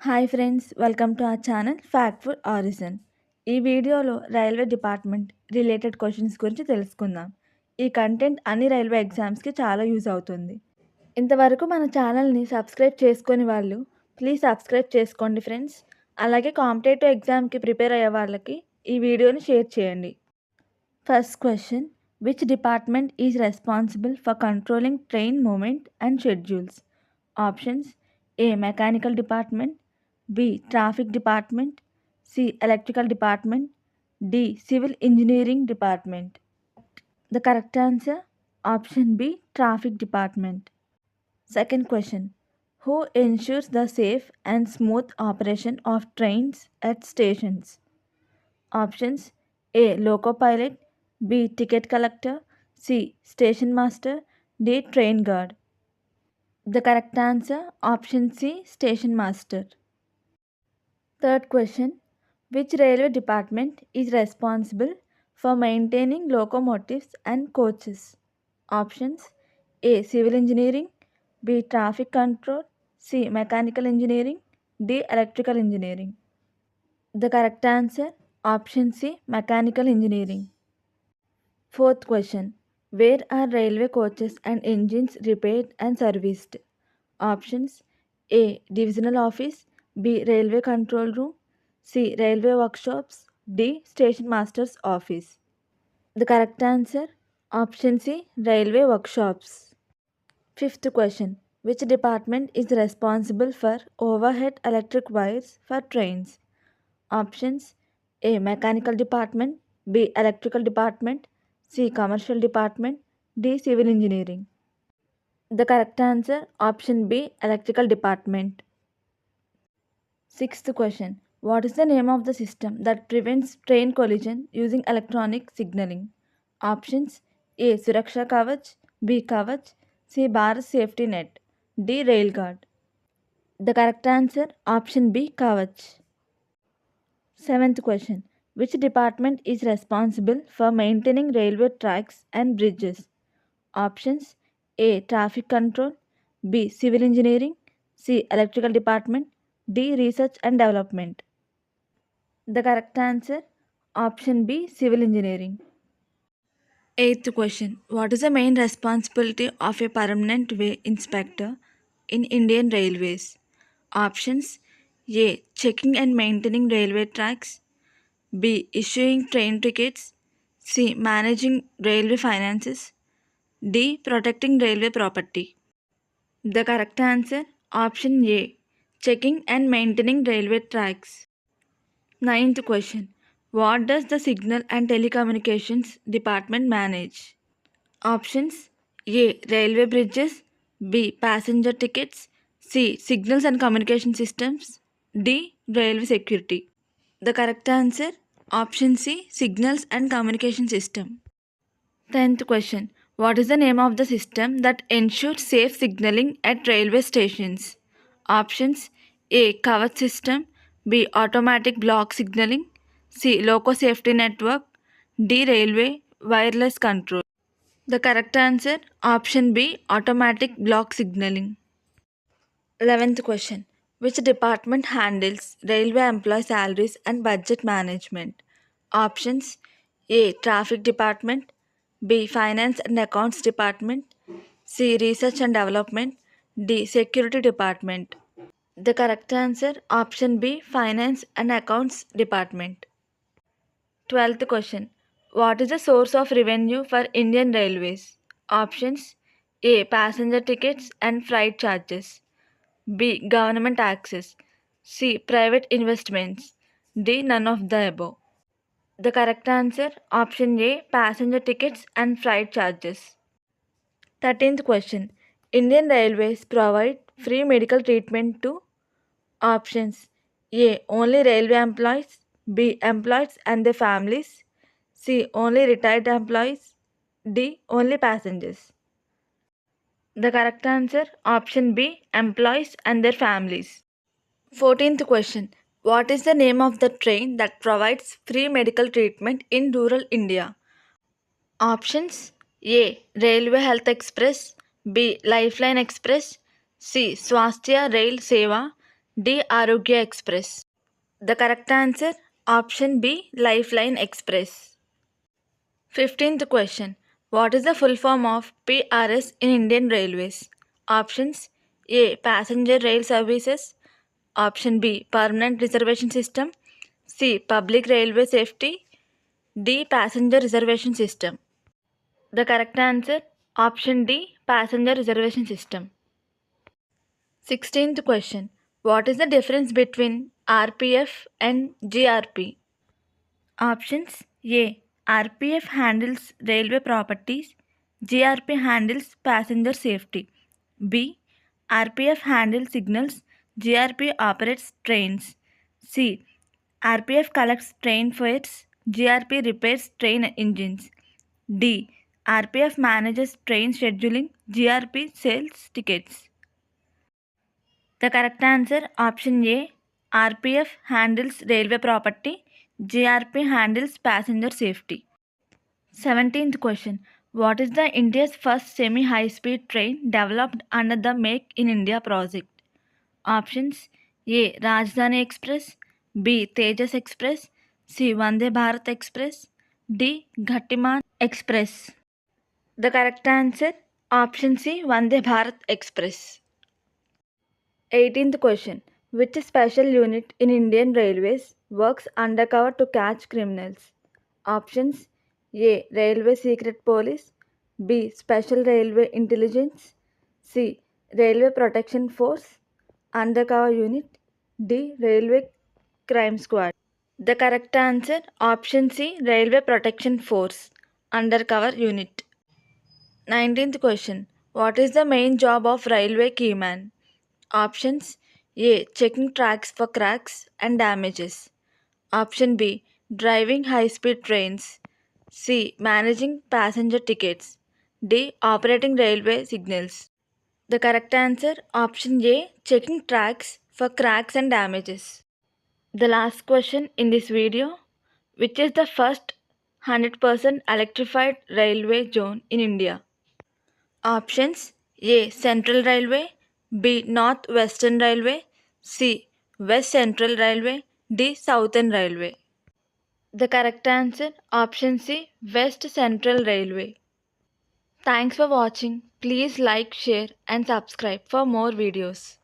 Hi friends, welcome to our channel fact for origin. ఈ వీడియోలో railway department related questions గురించి తెలుసుకుందాం. ఈ కంటెంట్ అన్ని రైల్వే ఎగ్జామ్స్కి చాలా యూజ్ అవుతుంది. ఇంతవరకు మన ఛానల్ని సబ్స్క్రైబ్ చేసుకొని వాళ్ళు ప్లీజ్ సబ్స్క్రైబ్ చేసుకోండి ఫ్రెండ్స్. అలాగే కాంపిటేటివ్ ఎగ్జామ్కి ప్రిపేర్ అయ్యే వాళ్ళకి ఈ వీడియోని షేర్ చేయండి. First question, which department is responsible for controlling train movement and schedules? Options: A mechanical department, B traffic department, C electrical department, D civil engineering department. The correct answer option B, traffic department. Second question, who ensures the safe and smooth operation of trains at stations? Options: A loco pilot, B ticket collector, C station master, D train guard. The correct answer option C, station master. Third question, which railway department is responsible for maintaining locomotives and coaches? Options: A civil engineering, B traffic control, C mechanical engineering, D electrical engineering. The correct answer option C, mechanical engineering. Fourth question, where are railway coaches and engines repaired and serviced? Options: A divisional office, B railway control room, C railway workshops, D station master's office. The correct answer option C, railway workshops. Fifth question, which department is responsible for overhead electric wires for trains? Options: A mechanical department, B electrical department, C commercial department, D civil engineering. The correct answer option B, electrical department. Sixth question, what is the name of the system that prevents train collision using electronic signaling? Options: A Suraksha Kavach, B Kavach, C Bharat Safety Net, D Railguard. The correct answer option B, Kavach. Seventh question, which department is responsible for maintaining railway tracks and bridges? Options: A traffic control, B civil engineering, C electrical department, D research and development. The correct answer option B, civil engineering. Eighth question, what is the main responsibility of a permanent way inspector in Indian Railways? Options: A checking and maintaining railway tracks, B issuing train tickets, C managing railway finances, D protecting railway property. The correct answer option A, checking and maintaining railway tracks. Ninth question, what does the Signal and Telecommunications Department manage? Options: A railway bridges, B passenger tickets, C signals and communication systems, D railway security. The correct answer option C, signals and communication system. 10th question, what is the name of the system that ensures safe signaling at railway stations? Options: A Kavach system, B automatic block signaling, C loco safety network, D railway wireless control. The correct answer option B, automatic block signaling. 11th question, which department handles railway employee salaries and budget management? Options: A traffic department, B finance and accounts department, C research and development, D security department. The correct answer option B, finance and accounts department. 12th question, what is the source of revenue for Indian Railways? Options: A passenger tickets and freight charges, B government taxes, C private investments, D none of the above. The correct answer option A, passenger tickets and freight charges. 13th question, Indian Railways provide free medical treatment to? Options: A only railway employees, B employees and their families, C only retired employees, D only passengers. The correct answer option B, employees and their families. 14th question, what is the name of the train that provides free medical treatment in rural India? Options: A Railway Health Express, B Lifeline Express, C Swasthya Rail Seva, D. Arogya Express. The correct answer option B. Lifeline Express. 15th question. What is the full form of PRS in Indian Railways? Options A. Passenger Rail Services. Option B. Permanent Reservation System. C. Public Railway Safety. D. Passenger Reservation System. The correct answer option D. Passenger Reservation System. 16th question. What is the difference between RPF and GRP? Options A. RPF handles railway properties. GRP handles passenger safety. B. RPF handles signals. GRP operates trains. C. RPF collects train fares. GRP repairs train engines. D. RPF manages train scheduling. GRP sells tickets. The correct answer option A. RPF handles railway property. GRP handles passenger safety. 17th question. What is the India's first semi-high speed train developed under the Make in India project? Options A. Rajdhani Express. B. Tejas Express. C. Vande Bharat Express. D. Ghattiman Express. The correct answer option C. Vande Bharat Express. 18th question. Which special unit in Indian Railways works undercover to catch criminals? Options A. Railway Secret Police. B. Special Railway Intelligence. C. Railway Protection Force. Undercover Unit. D. Railway Crime Squad. The correct answer option C. Railway Protection Force. Undercover Unit. 19th question. What is the main job of railway keyman? Options A. Checking tracks for cracks and damages. Option B. Driving high speed trains. C. Managing passenger tickets. D. Operating railway signals. The correct answer option A. Checking tracks for cracks and damages. The last question in this video. Which is the first 100% electrified railway zone in India? Options A. Central Railway. B. North Western Railway. C. West Central Railway. D. Southern Railway. The correct answer option C. West Central Railway. Thanks for watching. Please like, share and subscribe for more videos.